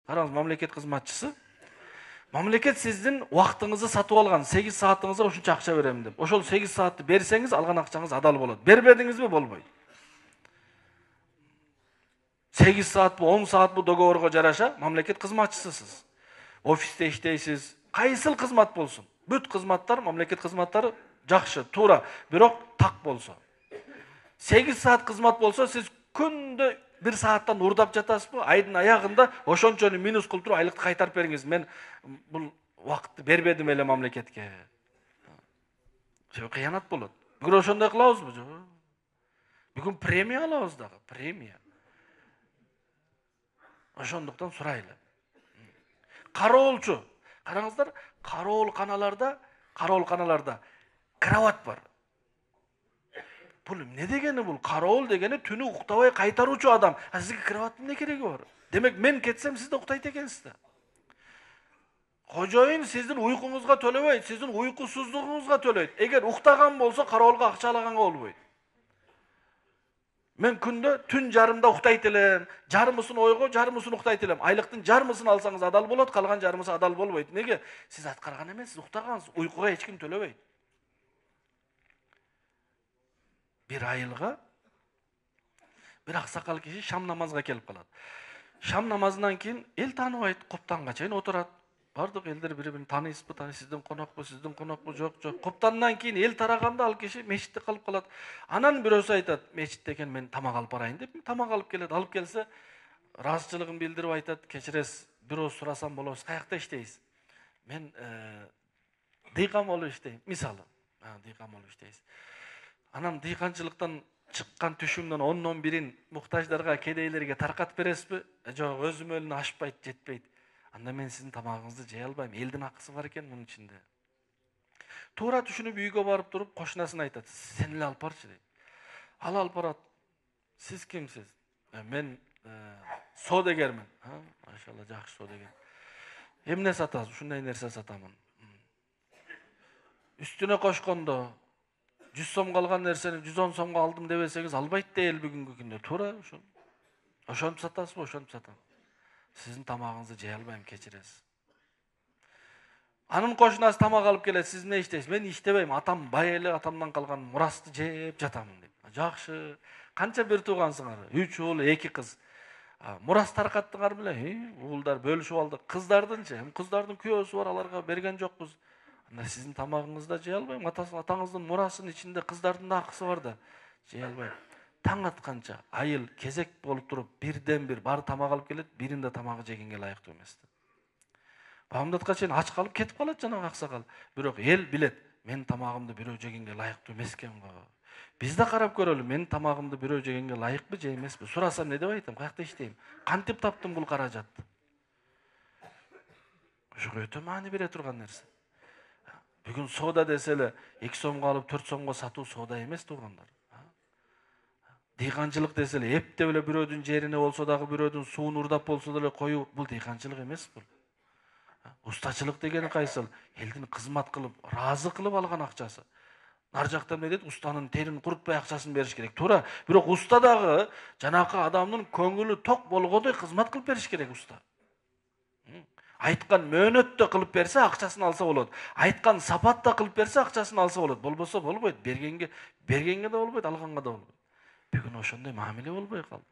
Караңыз, мамлекет кызматчысы. Мамлекет сиздин убактыңызды сатып алган, 8 саатыңызга ушунча акча берем деп. Ошол 8 саатты берсеңиз, алган акчаңыз адал болот. Бербедиңизби болбойт. 8 саат бу, 10 саат бу договорго жараша мамлекет кызматчысысыз. Офисте иштейсиз, кайсыл кызмат болсун. Бүт кызматтар, мамлекет кызматтары жакшы, туура, бирок так болсо. 8 саат кызмат болсо, сиз күндө 1 сааттан урдап жатасызбы? Айдын аягында ошончону минус кылып туруп айлыкты кайтарып бериңиз. Мен бул убакытты бербедим эле мамлекетке. Кыянат болот. Бүгүн ошондой кылабызбы? Жок. Бүгүн премия алабыз дагы, премия. Ошондуктан сурайлы. Кароолчу. Караңыздар, кароолканаларда кровать бар. Бул эмне дегени бул? Кароол дегени түнү уктабай кайтаруучу адам. А сизге кроваттын эмне кереги бар? Демек мен кетсем сиз да уктайт экенсиз да. Кожоюн сиздин уйкуңузга төлөбөйт, сиздин уйкусуздугуңузга төлөйт. Эгер уктаган болсо кароолго акча алаганга болбойт. Мен күндө түн жарымда уктайт элем, жарымысын ойго, жарымысын уктайт элем. Айлыктын жарымысын алсаңыз адал болот, калган жарымысы адал болбойт. Неге? Сиз аткарган эмес, сиз уктагансыз. Уйкуга эч ким төлөбөйт. Bir айылга bir аксакал киши шам намазга келип калат. Шам намазынан кийин эл тааныбайт, коптанга чейин отурат. Бардык элдер бири-бирин тааныйсызбы, сиздин конокпу, жок. Коптандан кийин эл тараганда ал киши мечитте калып калат. Анан бирөөсү айтат, мечитте экен, мен тамак алып барайын деп, тамак алып келет. Алып келсе, ыраазычылыгын билдирип айтат, кечиресиз, бирөө сурасам болобуз, каякта иштейсиз? Мен дыйкан болуп иштейм, мисалы. Дыйкан болуп иштейсиз. Анан дыйканчылыктан чыккан түшүмдөн 10-дон бирин муктаждарга, кедейлерге таркатып бересизби? Жок, өзүм өлүн ашпайт, жетпейт. Анда мен сиздин тамагыңызды жей албайм. Элдин акысы бар экен мунун ичинде. Туура түшүнүп үйгө барып туруп, кошунасына айтат, сен эле алып барчы дейт. Ал алып барат. Сиз кимсиз? Мен соодагермин. Машалла, жакшы соодагер. Эмне сатасыз? Ушундай нерсе сатамын. Үстүнө кошкондо 100 сомго алган нерсени 110 сомго алдым дебесеңиз, албайт да эл бүгүнкү күндө. Туура ошол. Ошонуп сатасызбы? Ошонуп сатам. Сиздин тамагыңызды жей албайм, кечиресиз. Анын кошунасы тамак алып келет, сиз эмне иштейсиз? Мен иштебейм, атам бай эле, атамдан калган мурасты жеп жатамын дейт. Жакшы. Канча бир туугансыңар? 3 уул, 2 кыз. Мурас таркаттыңар беле? Уулдар бөлүшүп алды. Кыздардынчы? Кыздардын күйөөсү бар, аларга берген жокпуз. Анда сиздин тамагыңызды жей албайм. Атаңыздын мурасынын ичинде кыздардын да акысы бар да, жей албайм. Таң атканча айыл кезек болуп туруп, бирден бир баары тамак алып келет, биринде тамагы жегенге ылайыктуу эмес. Бамдатка чейин ач калып кетип калат жанагы аксакал. Бирок эл билет, мен тамагымды бирөө жегенге ылайыктуу эмес экен го. Биз да карап көрөлү, мен тамагымды бирөө жегенге ылайыкпы же эмеспи? Сурасам эмне деп айтам? Каякта иштейм? Кантип таптым бул каражатты? Ошого өтө маани бере турган нерсе. Бүгүн соода десе эле 2 сомго алып 4 сомго сатуу соода эмес туугандар. Дыйканчылык десе эле эптеп эле бирөөдүн жерине болсо дагы, бирөөдүн суун урдап болсо деле коюу, бул дыйканчылык эмес бул. Устачылык дегени кайсыл? Элдин кызмат кылып, ыраазы кылып алган акчасы. Нар жакта эмне дейт? Устанын терин курутпай акчасын бериш керек. Туура, бирок уста дагы жанакы адамдын көңүлү ток болгондой кызмат кылып бериш керек уста. Айткан мөөнөттө кылып берсе, акчасын алса болот. Айткан сапатта кылып берсе, акчасын алса болот. Болбосо болбойт. Бергенге да болбойт, алганга да болбойт. Бүгүн ошондой мамиле болбой калды.